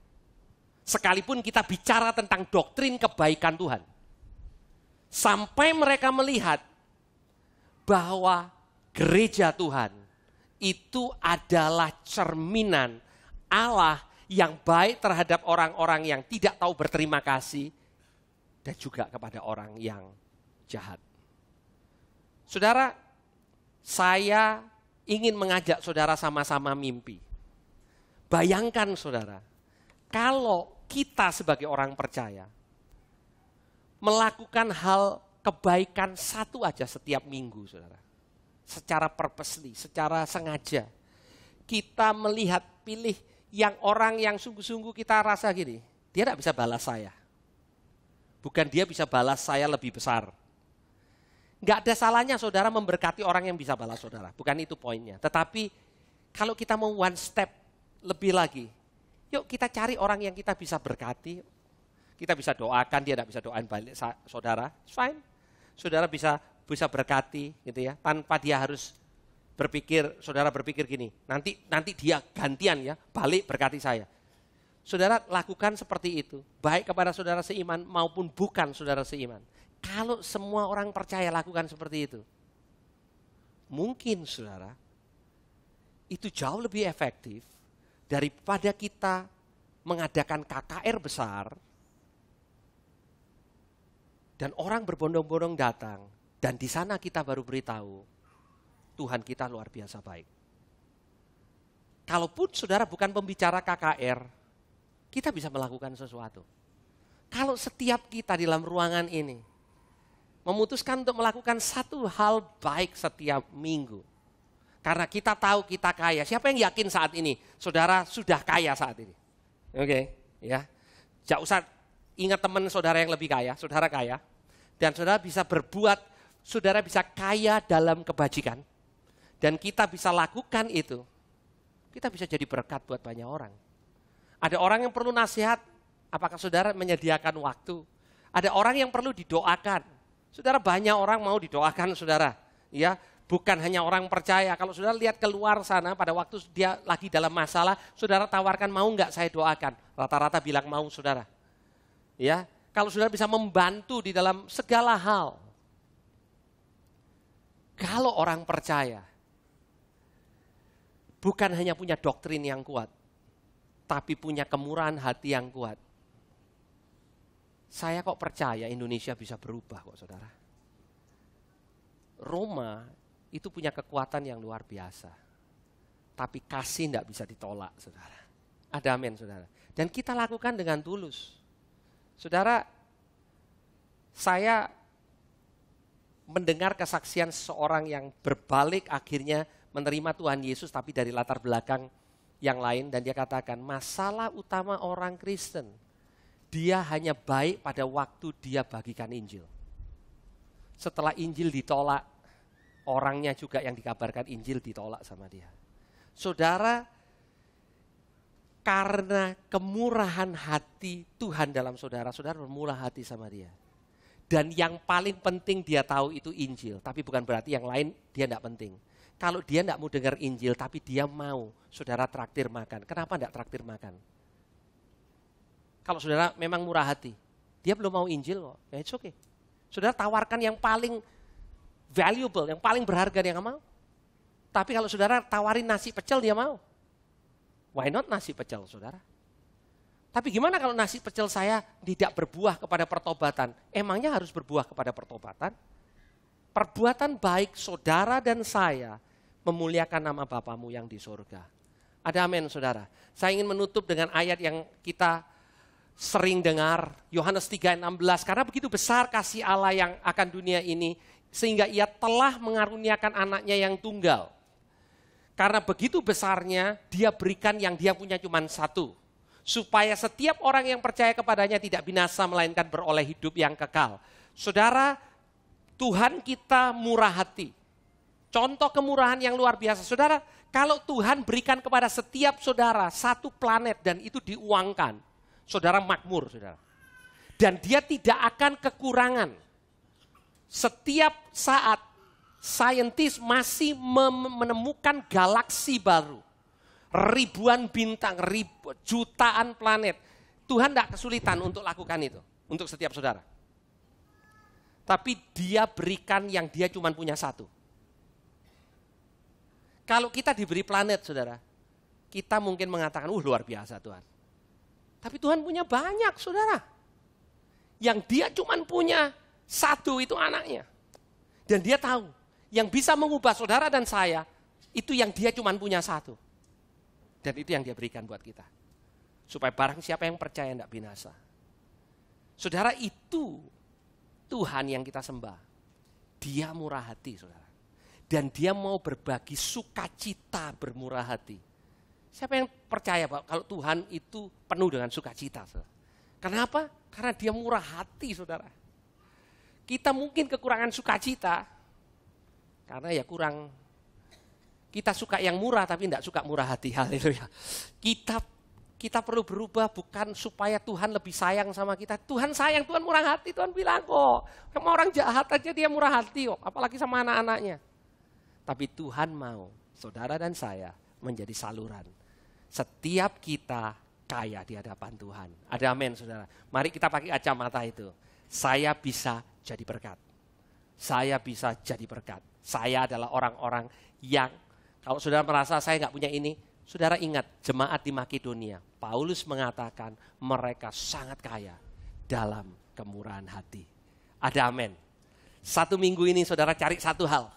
Sekalipun kita bicara tentang doktrin kebaikan Tuhan. Sampai mereka melihat bahwa gereja Tuhan itu adalah cerminan Allah yang baik terhadap orang-orang yang tidak tahu berterima kasih dan juga kepada orang yang jahat. Saudara, saya ingin mengajak saudara sama-sama mimpi. Bayangkan saudara, kalau kita sebagai orang percaya melakukan hal kebaikan satu aja setiap minggu saudara. Secara purposely, secara sengaja. Kita melihat, pilih yang orang yang sungguh-sungguh kita rasa gini, dia tidak bisa balas saya. Bukan dia bisa balas saya lebih besar. Nggak ada salahnya saudara memberkati orang yang bisa balas saudara. Bukan itu poinnya. Tetapi kalau kita mau one step lebih lagi, yuk kita cari orang yang kita bisa berkati. Kita bisa doakan, dia tidak bisa doain balik saudara, fine. Saudara bisa berkati gitu ya, tanpa dia harus berpikir, saudara berpikir gini, nanti dia gantian ya, balik berkati saya. Saudara lakukan seperti itu, baik kepada saudara seiman maupun bukan saudara seiman. Kalau semua orang percaya lakukan seperti itu, mungkin saudara, itu jauh lebih efektif daripada kita mengadakan KKR besar, dan orang berbondong-bondong datang, dan di sana kita baru beritahu, Tuhan kita luar biasa baik. Kalaupun saudara bukan pembicara KKR, kita bisa melakukan sesuatu. Kalau setiap kita di dalam ruangan ini memutuskan untuk melakukan satu hal baik setiap minggu. Karena kita tahu kita kaya. Siapa yang yakin saat ini saudara sudah kaya saat ini? Oke, ya. Jangan usah ingat teman saudara yang lebih kaya, saudara kaya. Dan saudara bisa berbuat, saudara bisa kaya dalam kebajikan. Dan kita bisa lakukan itu. Kita bisa jadi berkat buat banyak orang. Ada orang yang perlu nasihat, apakah saudara menyediakan waktu? Ada orang yang perlu didoakan. Saudara, banyak orang mau didoakan saudara. Ya, bukan hanya orang percaya. Kalau saudara lihat keluar sana pada waktu dia lagi dalam masalah, saudara tawarkan, mau nggak saya doakan? Rata-rata bilang mau saudara. Ya, kalau saudara bisa membantu di dalam segala hal. Kalau orang percaya, bukan hanya punya doktrin yang kuat, tapi punya kemurahan hati yang kuat. Saya kok percaya Indonesia bisa berubah kok saudara. Roma itu punya kekuatan yang luar biasa. Tapi kasih tidak bisa ditolak saudara. Ada amin saudara. Dan kita lakukan dengan tulus. Saudara, saya mendengar kesaksian seorang yang berbalik akhirnya menerima Tuhan Yesus tapi dari latar belakang yang lain, dan dia katakan masalah utama orang Kristen, dia hanya baik pada waktu dia bagikan Injil. Setelah Injil ditolak, orangnya juga yang dikabarkan Injil ditolak sama dia. Saudara, karena kemurahan hati Tuhan dalam saudara, saudara bermurah hati sama dia. Dan yang paling penting dia tahu itu Injil, tapi bukan berarti yang lain dia tidak penting. Kalau dia tidak mau dengar Injil, tapi dia mau saudara traktir makan. Kenapa tidak traktir makan? Kalau saudara memang murah hati, dia belum mau Injil kok, ya it's okay. Saudara tawarkan yang paling valuable, yang paling berharga dia nggak mau. Tapi kalau saudara tawarin nasi pecel dia mau. Why not nasi pecel saudara? Tapi gimana kalau nasi pecel saya tidak berbuah kepada pertobatan? Emangnya harus berbuah kepada pertobatan? Perbuatan baik saudara dan saya memuliakan nama Bapamu yang di surga. Ada amin saudara. Saya ingin menutup dengan ayat yang kita sering dengar, Yohanes 3:16, karena begitu besar kasih Allah yang akan dunia ini, sehingga ia telah mengaruniakan anaknya yang tunggal. Karena begitu besarnya, dia berikan yang dia punya cuma satu. Supaya setiap orang yang percaya kepadanya tidak binasa, melainkan beroleh hidup yang kekal. Saudara, Tuhan kita murah hati. Contoh kemurahan yang luar biasa. Saudara, kalau Tuhan berikan kepada setiap saudara satu planet dan itu diuangkan, saudara makmur, saudara. Dan dia tidak akan kekurangan. Setiap saat, saintis masih menemukan galaksi baru. Ribuan bintang, jutaan planet. Tuhan tidak kesulitan untuk lakukan itu, untuk setiap saudara. Tapi dia berikan yang dia cuma punya satu. Kalau kita diberi planet, saudara, kita mungkin mengatakan, luar biasa Tuhan. Tapi Tuhan punya banyak, saudara. Yang dia cuma punya satu itu anaknya. Dan dia tahu, yang bisa mengubah saudara dan saya, itu yang dia cuma punya satu. Dan itu yang dia berikan buat kita. Supaya barang siapa yang percaya tidak binasa. Saudara, itu Tuhan yang kita sembah. Dia murah hati, saudara. Dan dia mau berbagi sukacita bermurah hati. Siapa yang percaya Pak, kalau Tuhan itu penuh dengan sukacita, saudara? Kenapa? Karena dia murah hati, saudara. Kita mungkin kekurangan sukacita, karena ya kurang, kita suka yang murah tapi tidak suka murah hati. Haleluya. Kita perlu berubah bukan supaya Tuhan lebih sayang sama kita. Tuhan sayang, Tuhan murah hati. Tuhan bilang kok, sama orang jahat aja dia murah hati kok, apalagi sama anak-anaknya. Tapi Tuhan mau saudara dan saya menjadi saluran. Setiap kita kaya di hadapan Tuhan. Ada amin, saudara. Mari kita pakai kacamata itu. Saya bisa jadi berkat. Saya bisa jadi berkat. Saya adalah orang-orang yang, kalau saudara merasa saya nggak punya ini, saudara ingat jemaat di Makedonia. Paulus mengatakan mereka sangat kaya dalam kemurahan hati. Ada amin. 1 minggu ini saudara cari satu hal.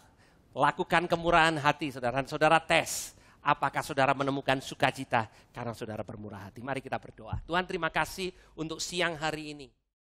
Lakukan kemurahan hati, saudara. Saudara tes, apakah saudara menemukan sukacita karena saudara bermurah hati. Mari kita berdoa. Tuhan, terima kasih untuk siang hari ini.